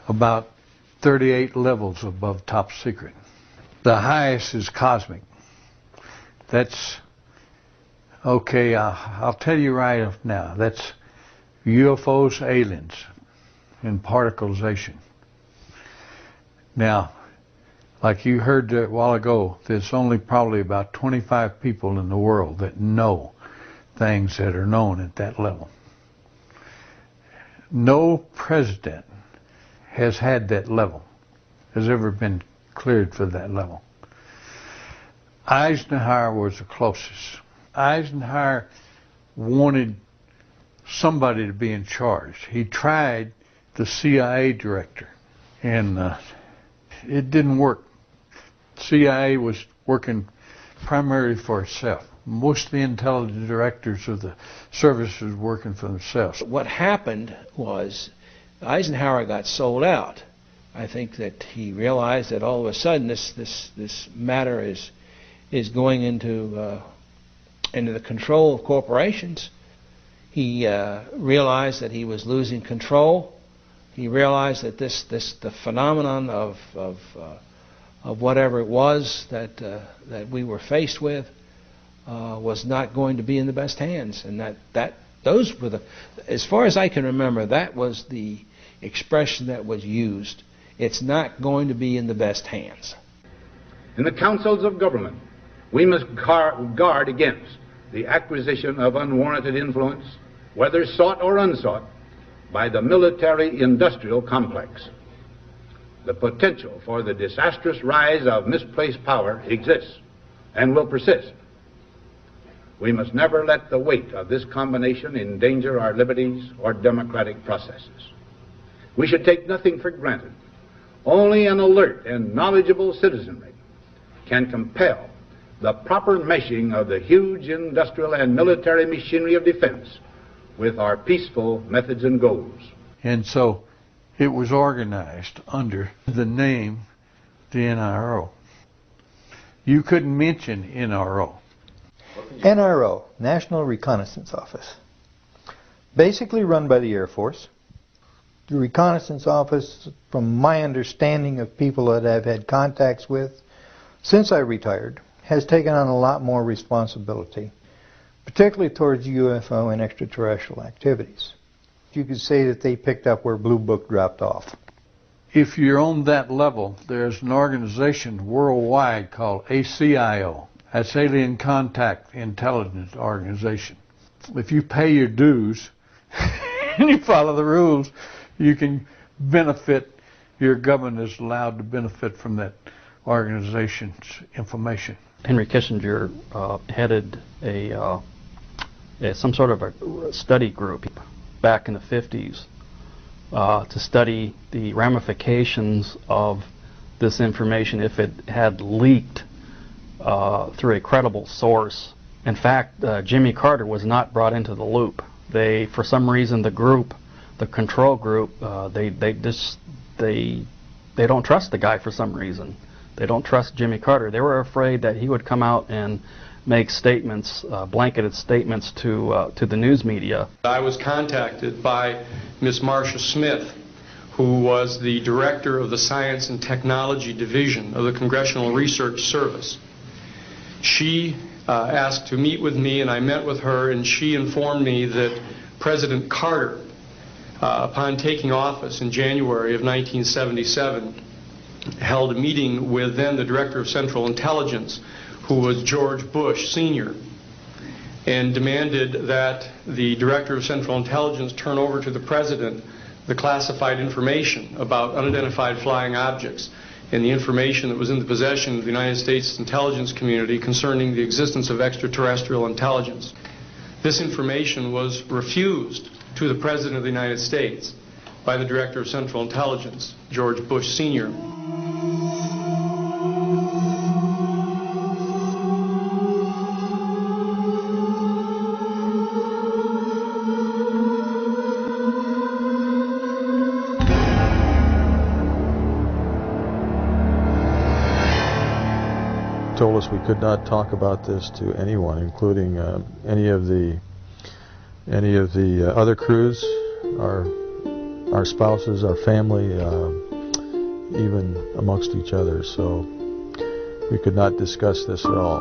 about 38 levels above top secret. The highest is cosmic. That's, okay, I'll tell you right now, that's UFOs, aliens, and particleization. Now, like you heard a while ago, there's only probably about 25 people in the world that know things that are known at that level. No president has had that level, has ever been cleared for that level. Eisenhower was the closest. Eisenhower wanted somebody to be in charge. He tried the CIA director, and it didn't work. CIA was working primarily for itself. Most of the intelligence directors of the services were working for themselves. What happened was Eisenhower got sold out. I think that he realized that all of a sudden this matter is going into the control of corporations. He realized that he was losing control. He realized that the phenomenon of whatever it was that we were faced with was not going to be in the best hands, and those were as far as I can remember, that was the expression that was used. It's not going to be in the best hands. In the councils of government, we must guard against the acquisition of unwarranted influence, whether sought or unsought, by the military-industrial complex. The potential for the disastrous rise of misplaced power exists and will persist. We must never let the weight of this combination endanger our liberties or democratic processes. We should take nothing for granted. Only an alert and knowledgeable citizenry can compel the proper meshing of the huge industrial and military machinery of defense with our peaceful methods and goals. And so it was organized under the name the NRO. You couldn't mention NRO. NRO, National Reconnaissance Office, basically run by the Air Force. The Reconnaissance Office, from my understanding of people that I've had contacts with since I retired, has taken on a lot more responsibility, particularly towards UFO and extraterrestrial activities. You could say that they picked up where Blue Book dropped off. If you're on that level, there's an organization worldwide called ACIO. That's Alien Contact Intelligence Organization. If you pay your dues and you follow the rules, you can benefit, your government is allowed to benefit from that organization's information. Henry Kissinger headed some sort of a study group back in the 50s to study the ramifications of this information if it had leaked through a credible source. In fact, Jimmy Carter was not brought into the loop. They, for some reason, the control group, they don't trust the guy for some reason. They don't trust Jimmy Carter. They were afraid that he would come out and make statements, blanketed statements to the news media. I was contacted by Miss Marcia Smith, who was the director of the Science and Technology Division of the Congressional Research Service. She asked to meet with me, and I met with her, and she informed me that President Carter, upon taking office in January of 1977, held a meeting with then the Director of Central Intelligence, who was George Bush Sr., and demanded that the Director of Central Intelligence turn over to the President the classified information about unidentified flying objects and the information that was in the possession of the United States intelligence community concerning the existence of extraterrestrial intelligence. This information was refused to the President of the United States by the Director of Central Intelligence, George Bush Sr. Told us we could not talk about this to anyone, including any of the other crews, our our spouses, our family, even amongst each other. So we could not discuss this at all.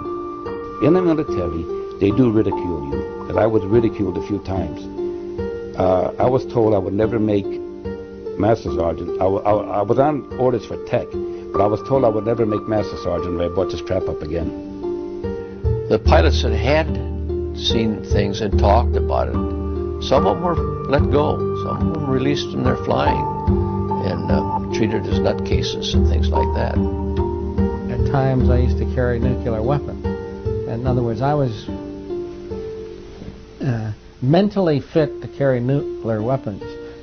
In the military, they do ridicule you, and I was ridiculed a few times. I was told I would never make Master Sergeant. I was on orders for tech, but I was told I would never make Master Sergeant if I brought this crap up again. The pilots that had seen things and talked about it, some of them were let go, some of them released from their flying and treated as nutcases and things like that. At times I used to carry a nuclear weapon. In other words, I was mentally fit to carry nuclear weapons,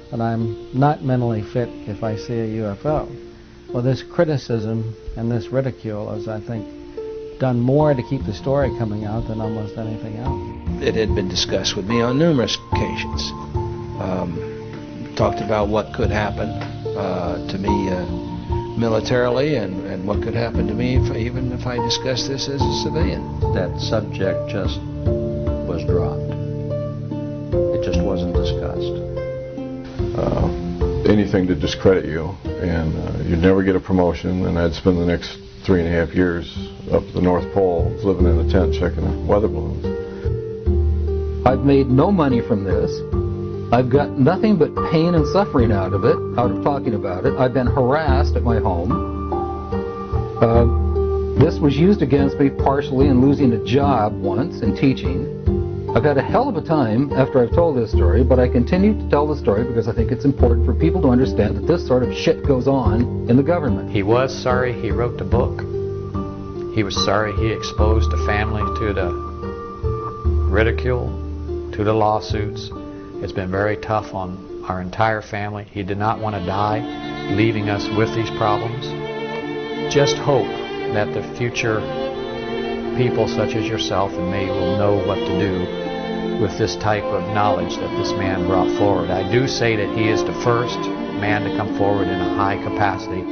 but I'm not mentally fit if I see a UFO. Well, this criticism and this ridicule has, I think, done more to keep the story coming out than almost anything else. It had been discussed with me on numerous occasions. Talked about what could happen to me militarily and what could happen to me even if I discussed this as a civilian. That subject just was dropped. It just wasn't discussed. Anything to discredit you, and you'd never get a promotion, and I'd spend the next 3.5 years up at the North Pole living in a tent checking weather balloons. I've made no money from this. I've got nothing but pain and suffering out of it, out of talking about it. I've been harassed at my home. This was used against me partially in losing a job once in teaching. I've had a hell of a time after I've told this story, but I continue to tell the story because I think it's important for people to understand that this sort of shit goes on in the government. He was sorry he wrote the book. He was sorry he exposed the family to the ridicule, to the lawsuits. It's been very tough on our entire family. He did not want to die, leaving us with these problems. Just hope that the future people such as yourself and me will know what to do with this type of knowledge that this man brought forward. I do say that he is the first man to come forward in a high capacity.